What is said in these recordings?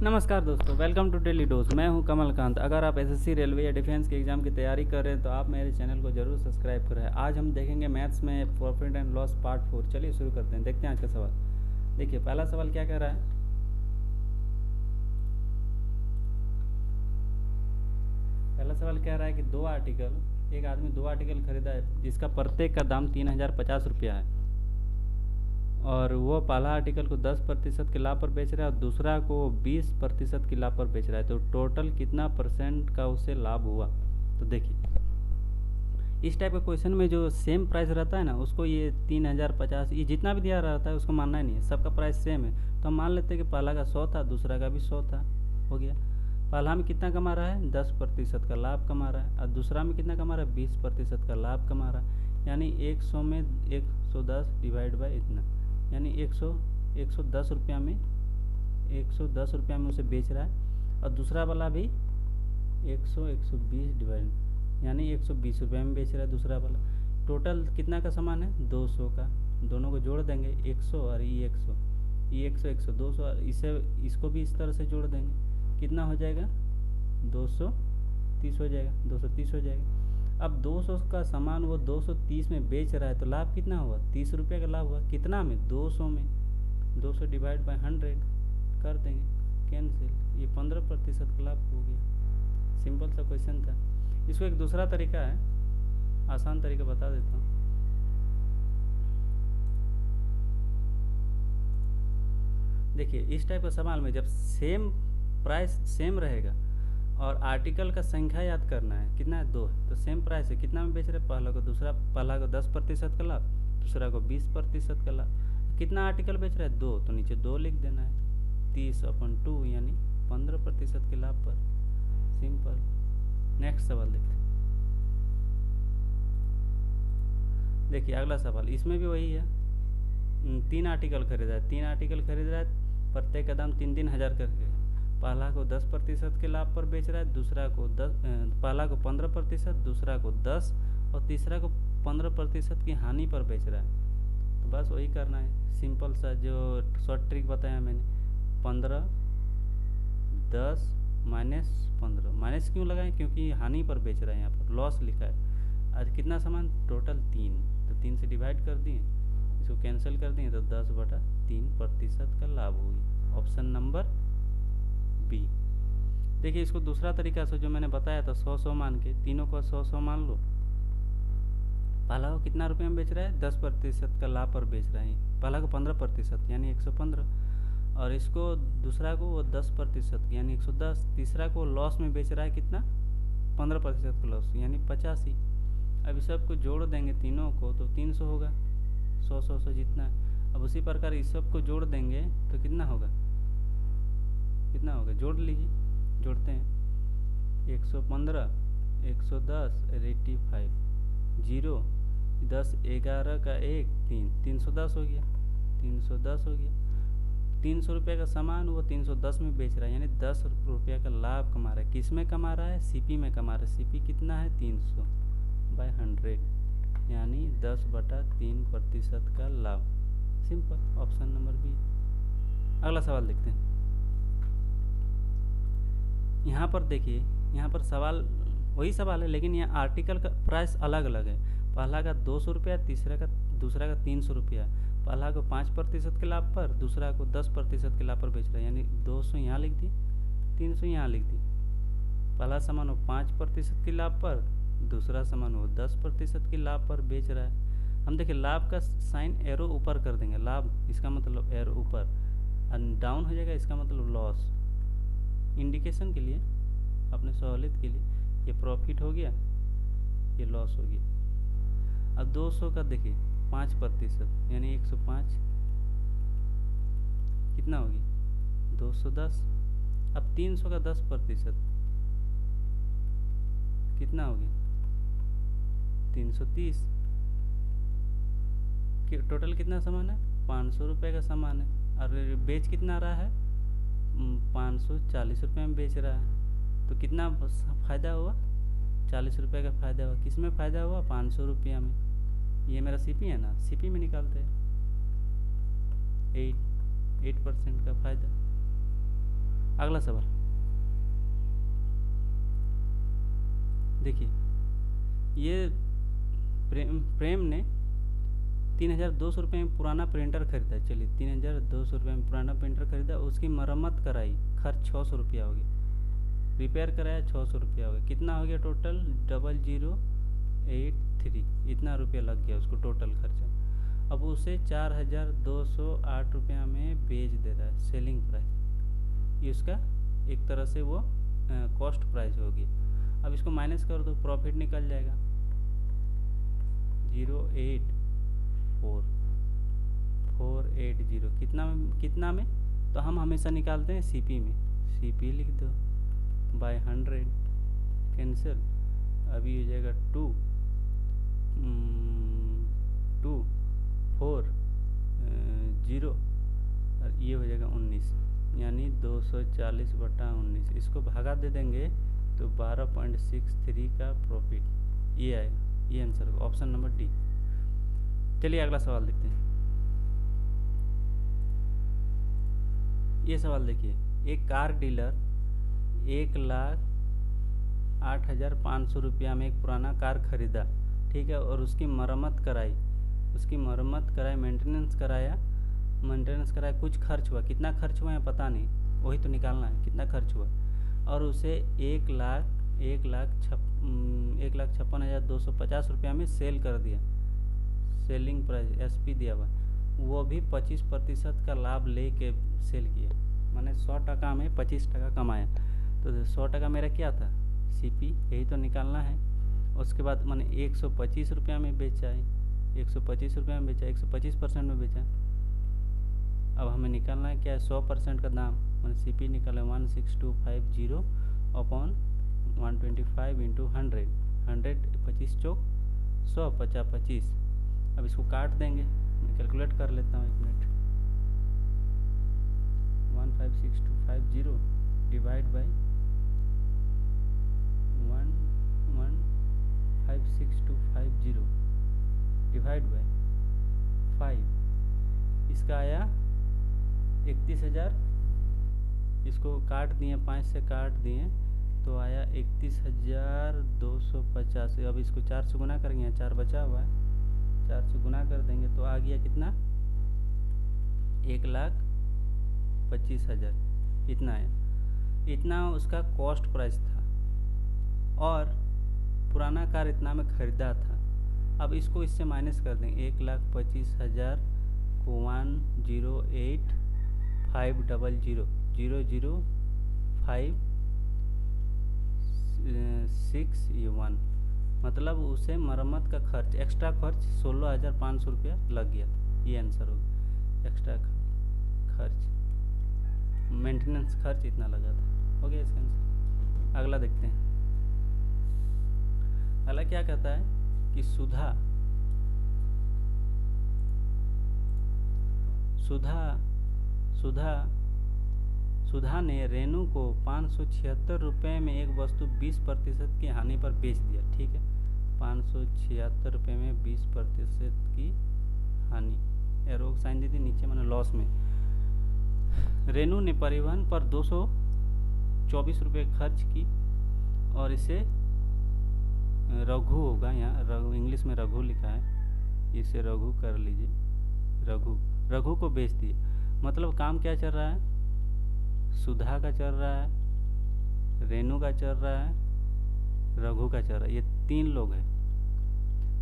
नमस्कार दोस्तों, welcome to daily dose. मैं हूं कमलकांत। अगर आप एसएससी, रेलवे या डिफेंस के एग्ज़ाम की तैयारी कर रहे हैं तो आप मेरे चैनल को ज़रूर सब्सक्राइब करें। आज हम देखेंगे मैथ्स में प्रॉफिट एंड लॉस पार्ट 4। चलिए शुरू करते हैं। देखते हैं आज का सवाल। देखिए पहला सवाल क्या कह रहा है। पहला सवाल कह रहा है कि एक आदमी दो आर्टिकल खरीदा है जिसका प्रत्येक का दाम 3050 रुपया है, और वो पहला आर्टिकल को 10% के लाभ पर बेच रहा है और दूसरा को 20% के लाभ पर बेच रहा है। तो टोटल कितना परसेंट का उससे लाभ हुआ। तो देखिए इस टाइप के क्वेश्चन में जो सेम प्राइस रहता है ना, उसको ये 3050 ये जितना भी दिया रहता है उसको मानना ही नहीं है। सबका प्राइस सेम है, तो हम मान लेते हैं कि पहला का 100 था, दूसरा का भी 100 था। हो गया। पहला में कितना कमा रहा है, 10% का लाभ कमा रहा है, और दूसरा में कितना कमा रहा है, 20% का लाभ कमा रहा है। यानी 100 में 110 डिवाइड बाई इतना, यानी 110 रुपया में 110 रुपया में उसे बेच रहा है, और दूसरा वाला भी 120 डिवाइड, यानी 120 रुपये में बेच रहा है दूसरा वाला। टोटल कितना का सामान है, 200 का। दोनों को जोड़ देंगे, 100 और ये 100, ये 100 100 200, और इसको भी इस तरह से जोड़ देंगे, कितना हो जाएगा, 230 हो जाएगा, 230 हो जाएगा। अब 200 का सामान वो 230 में बेच रहा है, तो लाभ कितना हुआ, 30 रुपये का लाभ हुआ। कितना में, 200 में। 200 डिवाइड बाई 100 कर देंगे, कैंसिल। ये 15% का लाभ हो गया। सिंपल सा क्वेश्चन था। इसको एक दूसरा तरीका है, आसान तरीका बता देता हूँ। देखिए इस टाइप का सवाल में जब सेम प्राइस सेम रहेगा और आर्टिकल का संख्या याद करना है, कितना है, 2 है, तो सेम प्राइस है, कितना में बेच रहे, पहला को 10% का लाभ, दूसरा को 20% का लाभ। कितना आर्टिकल बेच रहा है, 2, तो नीचे 2 लिख देना है, 30/2 यानी 15% के लाभ पर। सिंपल। नेक्स्ट सवाल देखते हैं। देखिए अगला सवाल, इसमें भी वही है। 3 आर्टिकल खरीदा है, प्रत्येक का दाम 3,000 करके। पहला को 10% के लाभ पर बेच रहा है, दूसरा को पहला को 15%, दूसरा को 10, और तीसरा को 15% की हानि पर बेच रहा है। तो बस वही करना है, सिंपल सा जो शॉर्ट ट्रिक बताया मैंने। 15 10 -15। माइनस क्यों लगाएं, क्योंकि हानि पर बेच रहा है, यहाँ पर लॉस लिखा है। आज कितना सामान, टोटल 3, तो 3 से डिवाइड कर दिए, इसको कैंसिल कर दिए, तो 10/3% का लाभ हुई। Option number B. देखिए इसको दूसरा तरीका से जो मैंने बताया था, 100 मान के, तीनों को 100 मान लो। पहला को कितना रुपये में बेच रहा है, 10% का लाभ पर बेच रहा है। पहला को 15% यानी 115, और इसको दूसरा को वो 10% यानी 110, तीसरा को लॉस में बेच रहा है, कितना, 15% का लॉस यानी 85। अब इस सब को जोड़ देंगे तीनों को, तो 300 होगा, 100 जितना है। अब उसी प्रकार इस सब को जोड़ देंगे तो कितना होगा, जोड़ लीजिए, जोड़ते हैं। 115 110 और 85, 0 10 11 का 1 3, 310 हो गया, 310 हो गया। 300 रुपये का सामान वो 310 में बेच रहा है, यानी 10 रुपये का लाभ कमा रहा है। किस में कमा रहा है, सीपी में कमा रहा है। सीपी कितना है, 300/100, यानी 10/3% का लाभ। Simple, option number B. अगला सवाल देखते हैं। यहाँ पर देखिए, यहाँ पर सवाल वही सवाल है, लेकिन यहाँ आर्टिकल का प्राइस अलग अलग है। पहला का 200 रुपया, दूसरा का 300 रुपया। पहला को 5% के लाभ पर, दूसरा को 10% के लाभ पर बेच रहा है, यानी 200 यहाँ लिख दी, 300 यहाँ लिख दी। पहला सामान वो 5% के लाभ पर, दूसरा सामान वो 10% के लाभ पर बेच रहा है। हम देखिए लाभ का साइन एरो ऊपर कर देंगे, लाभ इसका मतलब एरो ऊपर, और डाउन हो जाएगा, इसका मतलब लॉस। इंडिकेशन के लिए, अपने सहूलियत के लिए, ये प्रॉफिट हो गया, ये लॉस हो गया। अब 200 का देखिए 5% यानी 105, कितना होगी, 210। अब 300 का 10% कितना होगी, 330। टोटल कितना सामान है, 500 रुपये का सामान है, और बेच कितना रहा है, 540 रुपये में बेच रहा है। तो कितना फ़ायदा हुआ, 40 रुपये का फ़ायदा हुआ। किस में फ़ायदा हुआ, 500 रुपया में। ये मेरा सीपी है ना, सीपी में निकालते हैं, 8% का फ़ायदा। अगला सवाल देखिए, ये प्रेम ने 3,200 रुपये में पुराना प्रिंटर खरीदा। चलिए 3,200 रुपये में पुराना प्रिंटर खरीदा, उसकी मरम्मत कराई, खर्च 600 रुपया हो गया। रिपेयर कराया 600 रुपया हो गया। कितना हो गया टोटल? 0083, इतना रुपया लग गया उसको टोटल खर्चा। अब उसे 4,208 रुपया में बेच दे रहा है, सेलिंग प्राइस। ये उसका एक तरह से वो कॉस्ट प्राइस हो गया। अब इसको माइनस कर दो, प्रॉफिट निकल जाएगा 08480। कितना में? तो हम हमेशा निकालते हैं सीपी में। सीपी लिख दो बाय 100, कैंसिल। अभी हो जाएगा 2 4 0 और ये हो जाएगा 19, यानी 240/19। इसको भागा दे देंगे तो 12.63 का प्रॉफिट ये आएगा। ये आंसर होगा ऑप्शन नंबर डी। चलिए अगला सवाल देखते हैं। ये सवाल देखिए, एक कार डीलर 1,08,500 रुपया में एक पुराना कार खरीदा, ठीक है, और उसकी मरम्मत कराई, मेंटेनेंस कराया, कुछ खर्च हुआ। कितना खर्च हुआ है पता नहीं, वही तो निकालना है कितना खर्च हुआ। और उसे 1,56,250 रुपया में सेल कर दिया, सेलिंग प्राइस एसपी दिया हुआ। वो भी 25% का लाभ ले के सेल किया, मैंने 100 में 25% कमाया। तो 100 मेरा क्या था? सीपी, यही तो निकालना है। उसके बाद मैंने 125 रुपया में बेचा है, 125 रुपया में बेचा, 125% में बेचा। अब हमें निकालना है क्या है? 100% का दाम। मैंने सीपी निकाला 16,250 अपॉन 125 इंटू 100, 25 चौक 100, 50 25। अब इसको काट देंगे, मैं कैलकुलेट कर लेता हूँ, 1 minute. 156,250 divide by 1,156,250 divide by 5। इसका आया 31,000। इसको काट दिए, 5 से काट दिए तो आया 31,250। अब इसको 4 से गुना करेंगे, 4 बचा हुआ है, 4 से गुना कर देंगे तो आ गया कितना? 1,25,000। इतना आया, इतना उसका कॉस्ट प्राइस था और पुराना कार इतना में ख़रीदा था। अब इसको इससे माइनस कर देंगे, 1,25,000 को 108,500 00561, मतलब उसे मरम्मत का खर्च, एक्स्ट्रा खर्च 16,500 रुपया लग गया था। ये आंसर होगा, एक्स्ट्रा खर्च, मेंटेनेंस खर्च इतना लगा था। हो गया इसका आंसर। अगला देखते हैं। अगला क्या कहता है कि सुधा ने रेनू को 576 रुपये में एक वस्तु 20% की हानि पर बेच दिया, ठीक है। 576 रुपये में 20% की हानि, एरो साइन दी थी नीचे, मैंने लॉस में। रेनू ने परिवहन पर 224 रुपये खर्च की और इसे रघु होगा, यहाँ इंग्लिश में रघु लिखा है, इसे रघु कर लीजिए, रघु को बेच दिए। मतलब काम क्या चल रहा है? सुधा का चल रहा है, रेनू का चल रहा है, रघु का चल रहा है। ये 3 लोग हैं।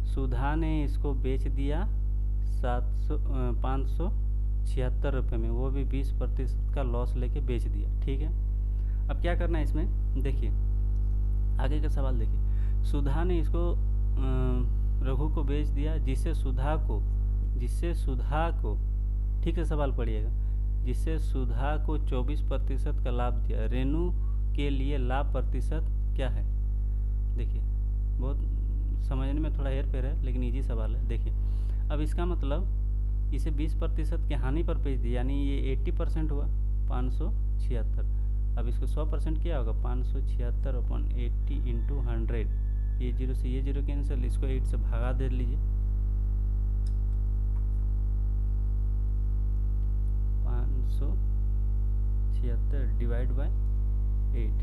सुधा ने इसको बेच दिया 576 रुपये में, वो भी 20% का लॉस लेके बेच दिया, ठीक है। अब क्या करना है इसमें, देखिए आगे का सवाल देखिए। सुधा ने इसको रघु को बेच दिया, जिससे सुधा को ठीक से सवाल पढ़िएगा, जिससे सुधा को 24% का लाभ दिया। रेनू के लिए लाभ प्रतिशत क्या है? देखिए बहुत समझने में थोड़ा हेर फेर है, लेकिन इजी सवाल है। देखिए अब इसका मतलब इसे 20% की हानि पर बेच दिया, यानी ये 80% हुआ, 576। अब इसको 100% क्या होगा? 576 अपॉन 80 इंटू 100। ये 0 से ये 0 कैंसिल, इसको 8 से भागा दे लीजिए, 576 76 डिवाइड बाय 8,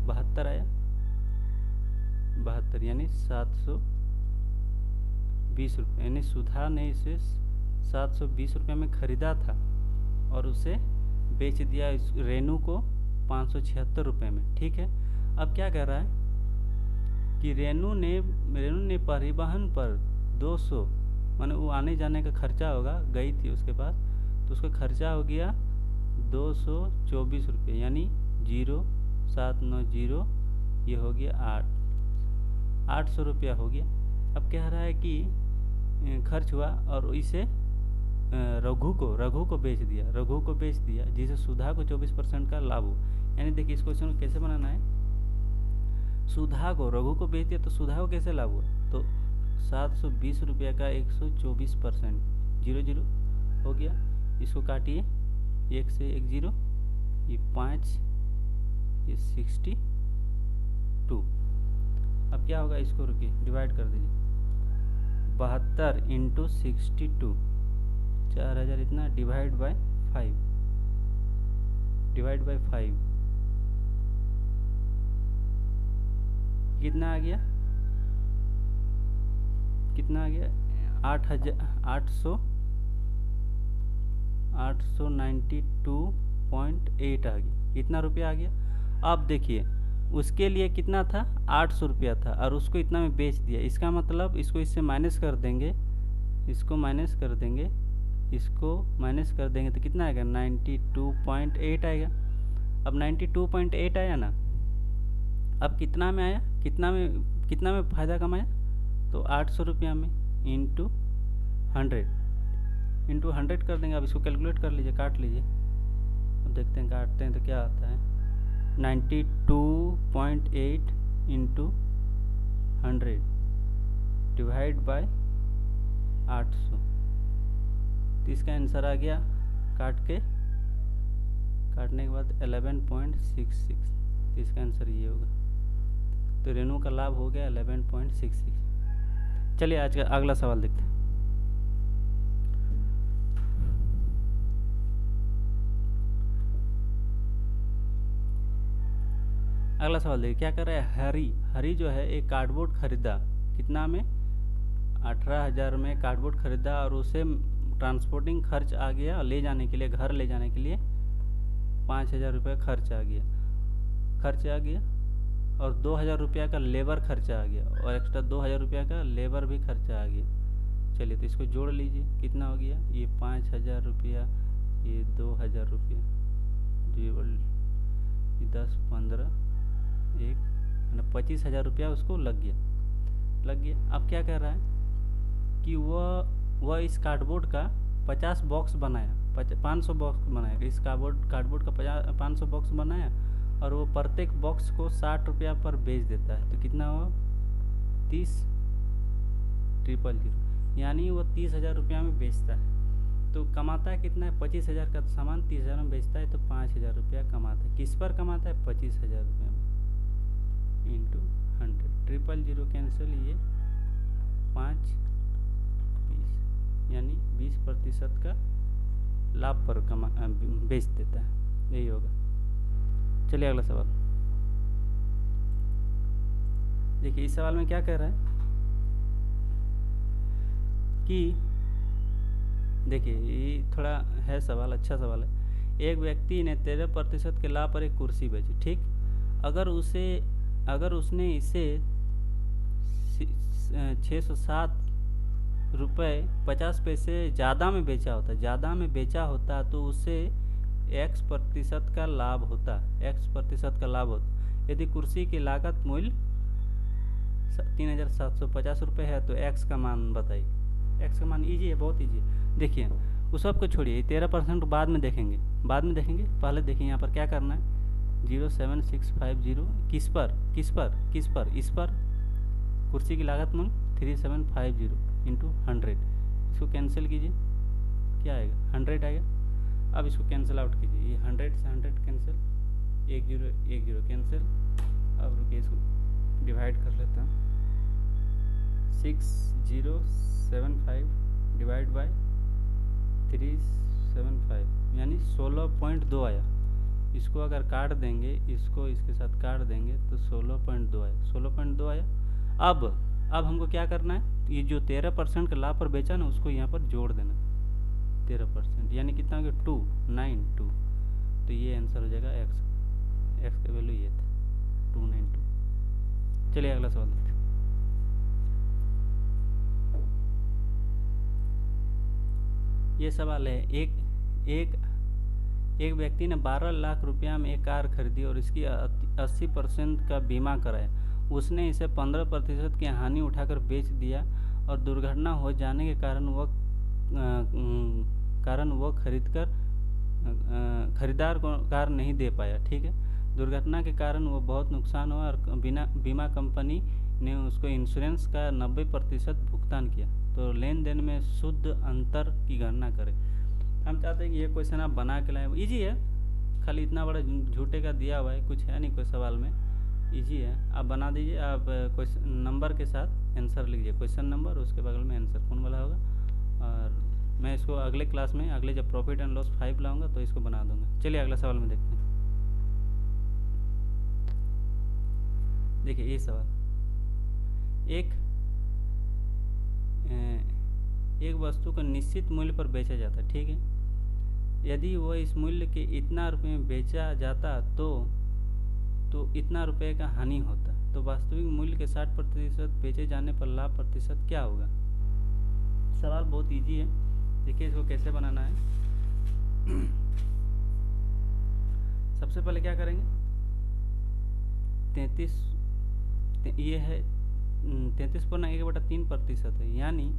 72 आया, 72 यानी 720 रुपये। यानी सुधा ने इसे 720 रुपये में ख़रीदा था और उसे बेच दिया रेनू को 576 रुपये में। ठीक है, अब क्या कह रहा है कि रेनू ने परिवहन पर 200, माने वो आने जाने का खर्चा होगा, गई थी उसके पास, तो उसका खर्चा हो गया 224 रुपये, यानी 0790, ये हो गया 800 रुपया हो गया। अब कह रहा है कि खर्च हुआ और इसे रघु को बेच दिया, जिसे सुधा को 24% का लाभ हो। यानी देखिए इस क्वेश्चन को कैसे बनाना है, सुधा को रघु को बेच दिया तो सुधा को कैसे लाभ हुआ, तो 720 रुपये का 124%, 0 हो गया। इसको काटिए, 1 से 1 0, ये 5, ये 62। अब क्या होगा, इसको रुकिए डिवाइड कर दीजिए, 72 इंटू 62, 4000 इतना, डिवाइड बाय 5, कितना आ गया 892.8 आ गया, इतना रुपया आ गया। अब देखिए उसके लिए कितना था, 800 रुपया था और उसको इतना में बेच दिया। इसका मतलब इसको इससे माइनस कर देंगे, इसको माइनस कर देंगे तो कितना आएगा, 92.8 आएगा। अब 92.8 आया ना, अब कितना में आया, कितना में फ़ायदा कमाया, तो 800 रुपया में इंटू 100 कर देंगे। अब इसको कैलकुलेट कर लीजिए, काट लीजिए। अब देखते हैं काटते हैं तो क्या आता है, 92.8 इंटू 100 डिवाइड बाय 800, तो इसका आंसर आ गया, काटने के बाद 11.66, तो इसका आंसर ये होगा। तो रेनू का लाभ हो गया 11.66। चलिए आज का अगला सवाल देखते हैं। अगला सवाल देखिए, क्या कर रहा है हरी जो है एक कार्डबोर्ड खरीदा, कितना में, 18,000 में कार्डबोर्ड खरीदा और उसे ट्रांसपोर्टिंग खर्च आ गया, घर ले जाने के लिए 5,000 रुपये खर्च आ गया और 2,000 रुपया का लेबर खर्चा आ गया और एक्स्ट्रा 2,000 रुपया का लेबर भी खर्चा आ गया। चलिए तो इसको जोड़ लीजिए, कितना हो गया, ये 5,000 रुपया, ये 2,000 रुपया, ये 10 15 1 25,000 रुपया उसको लग गया। अब क्या कह रहा है कि वह इस कार्डबोर्ड का 50 बॉक्स बनाया, 500 बॉक्स बनाया, इस कार्डबोर्ड का 500 बॉक्स बनाया और वो प्रत्येक बॉक्स को 60 रुपया पर बेच देता है। तो कितना हुआ, 30,000, यानी वो 30,000 रुपया में बेचता है। तो कमाता है कितना है, 25,000 का सामान 30,000 में बेचता है तो 5,000 रुपया कमाता है। किस पर कमाता है, 25,000 रुपया में इंटू 100, 000 कैंसिल, ये 5 20, यानी 20% का लाभ पर बेच देता है, यही होगा। चलिए अगला सवाल देखिए, इस सवाल में क्या कह रहा है कि देखिए ये थोड़ा है सवाल, अच्छा सवाल है। एक व्यक्ति ने 13% के लाभ पर एक कुर्सी बेची, ठीक। अगर उसने इसे 607 रुपये 50 पैसे ज़्यादा में बेचा होता तो उसे x% का लाभ होता, यदि कुर्सी की लागत मूल्य 3,750 रुपये है तो x का मान बताइए। x का मान ईजी है, बहुत ईजी है। देखिए उस सब को छोड़िए, 13% बाद में देखेंगे, पहले देखिए यहाँ पर क्या करना है, 07650 किस पर, इस पर कुर्सी की लागत मूल्य 3750 इंटू 100, इसको कैंसिल कीजिए, क्या आएगा, 100 आएगा। अब इसको कैंसिल आउट कीजिए, ये 100 से 100 कैंसिल, 10 कैंसिल। अब रुकिए इसको डिवाइड कर लेता हूँ, 6075 डिवाइड बाय 375, यानी 16.2 आया। इसको अगर काट देंगे, इसको इसके साथ काट देंगे तो 16.2 आया, 16.2 आया। अब हमको क्या करना है, ये जो 13% का लाभ पर बेचा ना उसको यहाँ पर जोड़ देना, 13%, यानी कितना हो गया 292। तो ये आंसर हो जाएगा एक्स का वैल्यू ये था 292। चलिए अगला सवाल देखते हैं। ये सवाल है, एक व्यक्ति ने 12 लाख रुपया में एक कार खरीदी और इसकी 80% का बीमा कराया। उसने इसे 15% की हानि उठाकर बेच दिया और दुर्घटना हो जाने के कारण वो खरीदार को कार नहीं दे पाया। ठीक है, दुर्घटना के कारण वो बहुत नुकसान हुआ और बीमा कंपनी ने उसको इंश्योरेंस का 90% भुगतान किया। तो लेन देन में शुद्ध अंतर की गणना करें। हम चाहते हैं कि ये क्वेश्चन आप बना के लाएं, इजी है, खाली इतना बड़ा झूठे का दिया हुआ है, कुछ है नहीं कोई सवाल में, इजी है, आप बना दीजिए। आप क्वेश्चन नंबर के साथ आंसर लिखिए, क्वेश्चन नंबर उसके बगल में आंसर कौन वाला होगा। और मैं इसको अगले क्लास में, अगले जब प्रॉफिट एंड लॉस 5 लाऊंगा तो इसको बना दूंगा। चलिए अगला सवाल में देखते हैं। देखिए ये सवाल, एक वस्तु को निश्चित मूल्य पर बेचा जाता है। ठीक है, यदि वो इस मूल्य के इतना रुपये में बेचा जाता तो इतना रुपए का हानि होता। तो वास्तविक मूल्य के 60% बेचे जाने पर लाभ प्रतिशत क्या होगा। सवाल बहुत इजी है, देखिए इसको कैसे बनाना है। सबसे पहले क्या करेंगे, 33 ये है 33.1/3% है, यानी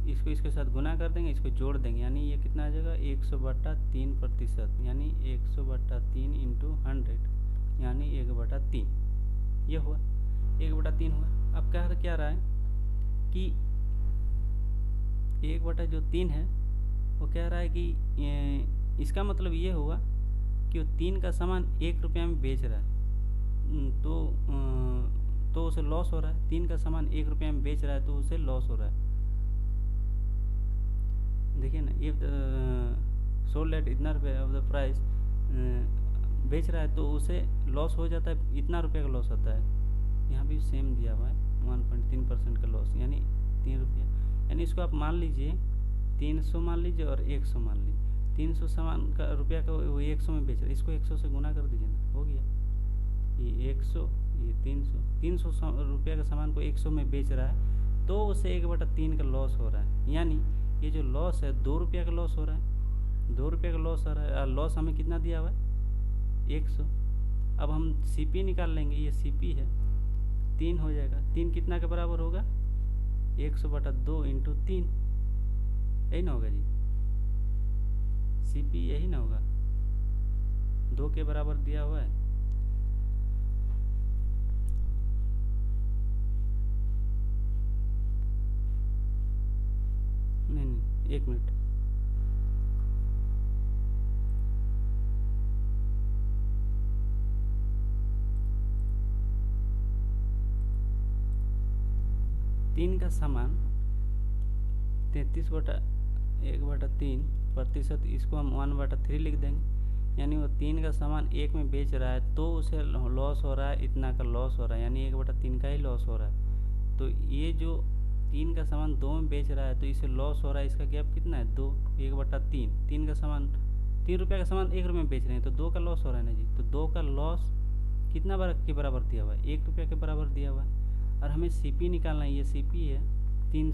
इसको इसके साथ गुना कर देंगे, इसको जोड़ देंगे, यानी ये कितना आ जाएगा 100/3%, यानी 100/3 इंटू 100, यानी 1/3। ये हुआ 1/3 हुआ। अब क्या रहा है कि 1/3 है, वो कह रहा है कि इसका मतलब ये हुआ कि वो 3 का सामान 1 रुपया में बेच रहा है, तो उसे लॉस हो रहा है। 3 का सामान 1 रुपया में बेच रहा है तो उसे लॉस हो रहा है। देखिए ना, ये सोल्ड एट इतना रुपये ऑफ द प्राइस बेच रहा है तो उसे लॉस हो जाता है, इतना रुपये का लॉस होता है। यहाँ भी सेम दिया हुआ है 1.3% का लॉस, यानी 3 रुपया। यानी इसको आप मान लीजिए 300 मान लीजिए और 100 मान लीजिए। 300 सामान का रुपया का वो 100 में बेच रहा है, इसको 100 से गुना कर दीजिए ना, हो गया। ये 100, ये 300 रुपया का सामान को 100 में बेच रहा है तो उसे 1/3 का लॉस हो रहा है। यानी ये जो लॉस है 2 रुपया का लॉस हो रहा है, 2 रुपये का लॉस हो रहा है। लॉस हमें कितना दिया हुआ है 100। अब हम सीपी निकाल लेंगे, ये सीपी है 3 हो जाएगा। 3 कितना के बराबर होगा 100/2 इंटू 3, यही ना होगा जी, सीपी यही ना होगा, 2 के बराबर दिया हुआ है। नहीं, 1 मिनट, तीन का सामान 33/1/3%, इसको हम 1/3 लिख देंगे। यानी वो 3 का सामान 1 में बेच रहा है तो उसे लॉस हो रहा है, इतना का लॉस हो रहा है, यानी 1/3 का ही लॉस हो रहा है। तो ये जो 3 का सामान 2 में बेच रहा है तो इसे लॉस हो रहा है, इसका गैप कितना है 2, 1/3। 3 का सामान 3 रुपये का सामान 1 रुपये में बेच रहे हैं तो 2 का लॉस हो रहा है ना जी। तो 2 का लॉस कितना के बराबर दिया हुआ है 1 रुपया के बराबर दिया हुआ है। और हमें सीपी निकालना है, ये सीपी है 3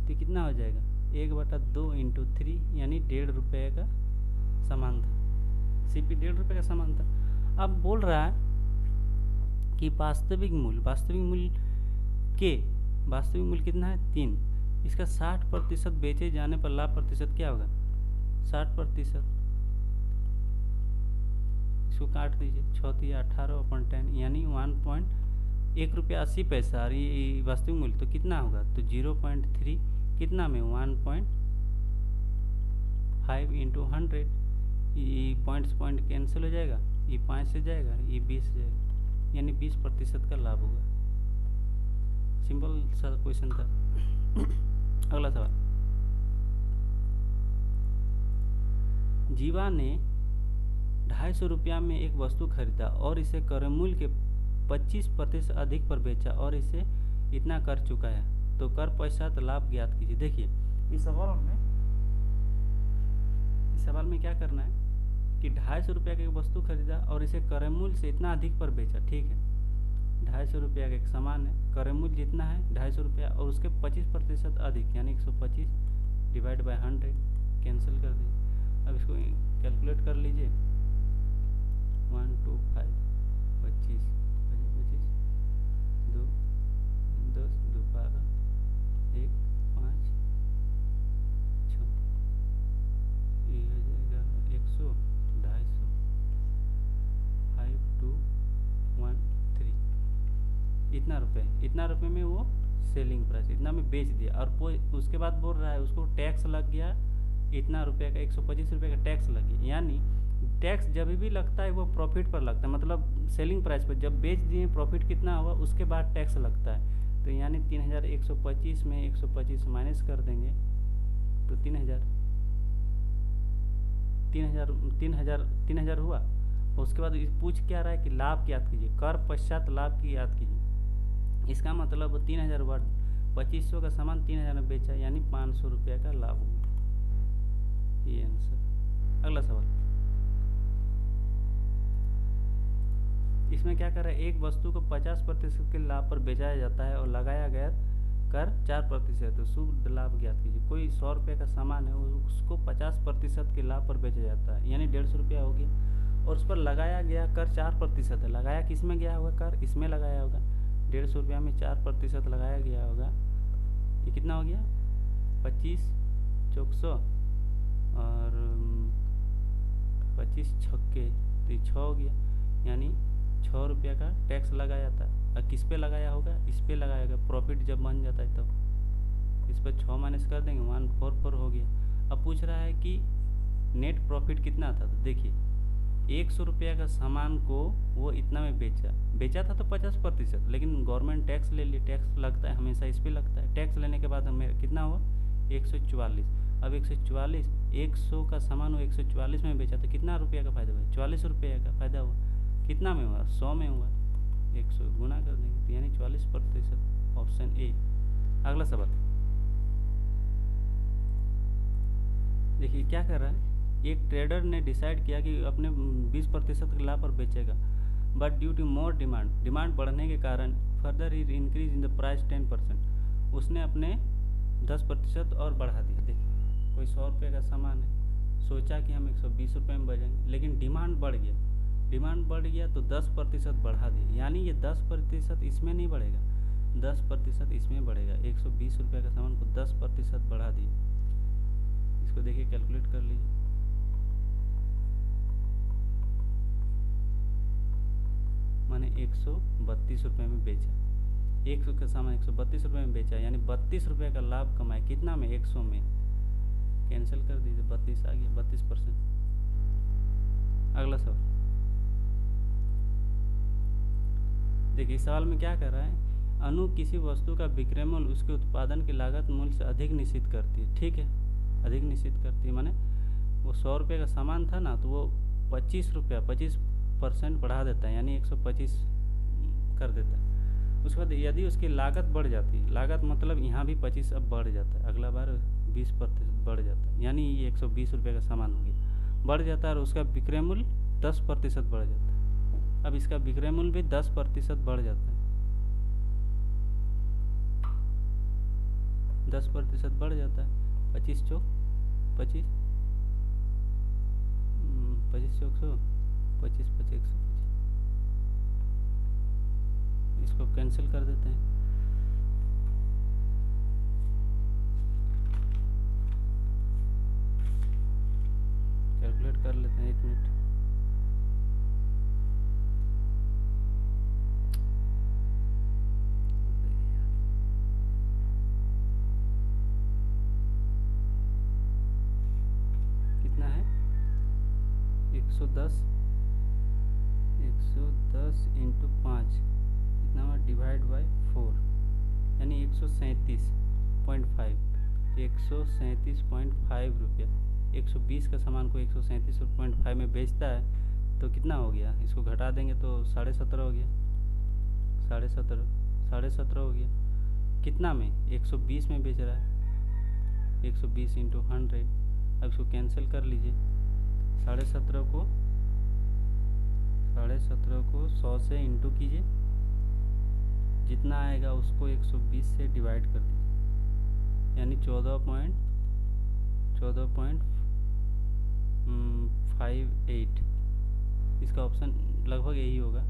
तो कितना हो जाएगा 1/2 इंटू 3, यानी 1.5 रुपये का सामान था। सीपी 1.5 रुपये का सामान था। अब बोल रहा है कि वास्तविक मूल्य कितना है 3, इसका 60% बेचे जाने पर लाभ प्रतिशत क्या होगा 60%। इसको काट दीजिए, 6 18/10, यानी 1 रुपया 80 पैसा। और ये वास्तविक मूल्य तो कितना होगा, तो 0.3 कितना में 1.5 इंटू 100, ये पॉइंट कैंसिल हो जाएगा, ये 5 से जाएगा, ये 20 से जाएगा, यानी 20% का लाभ होगा। सिंपल सा क्वेश्चन था। अगला सवाल, जीवा ने ₹250 में एक वस्तु खरीदा और इसे क्रय मूल्य के 25% अधिक पर बेचा और इसे इतना कर चुकाया, तो कर पश्चात लाभ ज्ञात कीजिए। देखिए इस सवाल में क्या करना है कि ₹250 का एक वस्तु खरीदा और इसे क्रय मूल्य से इतना अधिक पर बेचा। ठीक है, ₹250 का एक सामान है, क्रय मूल्य जितना है ₹250 और उसके 25% अधिक यानी 125 डिवाइड बाय 100 कैंसिल कर दीजिए। अब इसको कैलकुलेट कर लीजिए। 1 2 5 25 25 2 10 2 12 1 5 6 ये हो जाएगा 100 250 5 2 1 3 इतना रुपए में वो सेलिंग प्राइस इतना में बेच दिया और उसके बाद बोल रहा है उसको टैक्स लग गया इतना रुपये का, 125 रुपये का टैक्स लग गया। यानी टैक्स जब भी लगता है वो प्रॉफिट पर लगता है, मतलब सेलिंग प्राइस पर। जब बेच दिए प्रॉफिट कितना हुआ उसके बाद टैक्स लगता है। तो यानी 3125 में 125 माइनस कर देंगे तो 3000 हुआ। उसके बाद पूछ क्या रहा है कि लाभ की याद कीजिए, कर पश्चात लाभ की याद कीजिए। इसका मतलब 3000 हुआ, 2500 का सामान 3000 में बेचा यानी 500 रुपये का लाभ हुआ। ये आंसर। अगला सवाल, इसमें क्या कर रहा है, एक वस्तु को 50% के लाभ पर बेचा जाता है और लगाया गया कर 4% तो शुद्ध लाभ ज्ञात कीजिए। कोई 100 रुपये का सामान है उसको 50% के लाभ पर बेचा जाता है यानी 150 रुपया हो गया और उस पर लगाया गया कर 4% है। लगाया किस में गया होगा, कर इसमें लगाया होगा। 150 रुपया में 4% लगाया गया होगा, ये कितना हो गया 25 चौक 100 और 25 छक्के तो ये 6 हो गया यानी 6 रुपया का टैक्स लगाया था। और किस पे लगाया होगा, इस पे लगाया होगा। प्रॉफिट जब बन जाता है तब इस पर 6 माइनस कर देंगे 144 हो गया। अब पूछ रहा है कि नेट प्रॉफिट कितना था, तो देखिए 100 रुपया का सामान को वो इतना में बेचा था तो 50%, लेकिन गवर्नमेंट टैक्स ले लिए। टैक्स लगता है हमेशा इस पे लगता है। टैक्स लेने के बाद हमें कितना हुआ 144। अब 144 100 का सामान वो 144 में बेचा तो कितना रुपया का फ़ायदा हुआ, 44 रुपये का फ़ायदा हुआ। कितना में हुआ, 100 में हुआ, 100 गुना कर देंगे तो यानी 44%, ऑप्शन ए। अगला सवाल देखिए क्या कर रहा है, एक ट्रेडर ने डिसाइड किया कि अपने 20% के लाभ पर बेचेगा, but due to more demand बढ़ने के कारण फर्दर ही इंक्रीज इन द प्राइस 10%। उसने अपने 10% और बढ़ा दिया। देखिए कोई 100 रुपये का सामान है, सोचा कि हम 120 रुपये में बेचेंगे, लेकिन डिमांड बढ़ गया तो 10% बढ़ा दिया। यानी ये 10% इसमें नहीं बढ़ेगा, 10% इसमें बढ़ेगा। 120 रुपये का सामान को 10% बढ़ा दिया। इसको देखिए कैलकुलेट कर लीजिए। माने 132 रुपये में बेचा, 100 का सामान 132 रुपये में बेचा यानी 32 रुपये का लाभ कमाया। कितना में, 100 में। कैंसिल कर दीजिए, 32 आ गया, 32%। अगला सवाल देखिए, इस सवाल में क्या कर रहा है, अनु किसी वस्तु का विक्रय मूल्य उसके उत्पादन की लागत मूल्य से अधिक निश्चित करती है। ठीक है, अधिक निश्चित करती है माने वो 100 रुपये का सामान था ना, तो वो 25% बढ़ा देता है यानी 125 कर देता है। उसके बाद यदि उसकी लागत बढ़ जाती है, लागत मतलब यहाँ भी 25 अब बढ़ जाता है, अगला बार 20% बढ़ जाता है यानी ये 120 रुपये का सामान हो गया, बढ़ जाता है और उसका विक्रय मूल्य 10% बढ़ जाता है। अब इसका विक्रय मूल्य भी 10% बढ़ जाता है, 10% बढ़ जाता है। 25 चौक 25, 25 चौक 100, 25 25 125। इसको कैंसिल कर देते हैं। कैलकुलेट कर लेते हैं, 1 मिनट। कितना है 110 इंटू 5 कितना हुआ, डिवाइड बाई 4 यानी 137.5 137.5 रुपया। 120 का सामान को 137.5 में बेचता है तो कितना हो गया, इसको घटा देंगे तो 17.5 हो गया, 17.5 हो गया। कितना में, 120 में बेच रहा है, 120 इंटू 100। अब इसको कैंसिल कर लीजिए, 17.5 को 100 से इंटू कीजिए, जितना आएगा उसको 120 से डिवाइड कर दीजिए, यानी 14.58। इसका ऑप्शन लगभग यही होगा,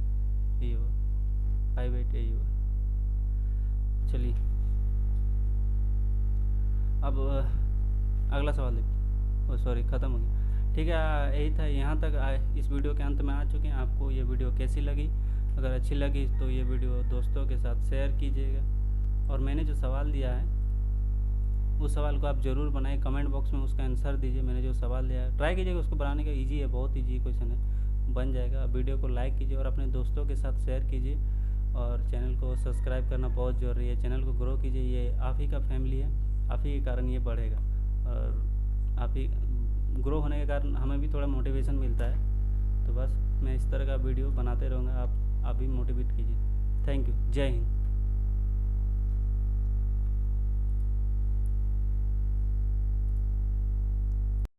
58 यही होगा। चलिए अब अगला सवाल देखिए। सॉरी, ख़त्म हो गया। ठीक है, यही था, यहाँ तक इस वीडियो के अंत में आ चुके हैं। आपको ये वीडियो कैसी लगी? अगर अच्छी लगी तो ये वीडियो दोस्तों के साथ शेयर कीजिएगा। और मैंने जो सवाल दिया है उस सवाल को आप ज़रूर बनाएं, कमेंट बॉक्स में उसका आंसर दीजिए। मैंने जो सवाल दिया है ट्राई कीजिएगा उसको बनाने का, इजी है, बहुत इजी क्वेश्चन है, बन जाएगा। वीडियो को लाइक कीजिए और अपने दोस्तों के साथ शेयर कीजिए, और चैनल को सब्सक्राइब करना बहुत ज़रूरी है। चैनल को ग्रो कीजिए, ये आप ही का फैमिली है, आप ही के कारण ये बढ़ेगा, और आप ही ग्रो होने के कारण हमें भी थोड़ा मोटिवेशन मिलता है। तो बस मैं इस तरह का वीडियो बनाते रहूँगा, आप भी मोटिवेट कीजिए। थैंक यू, जय हिंद।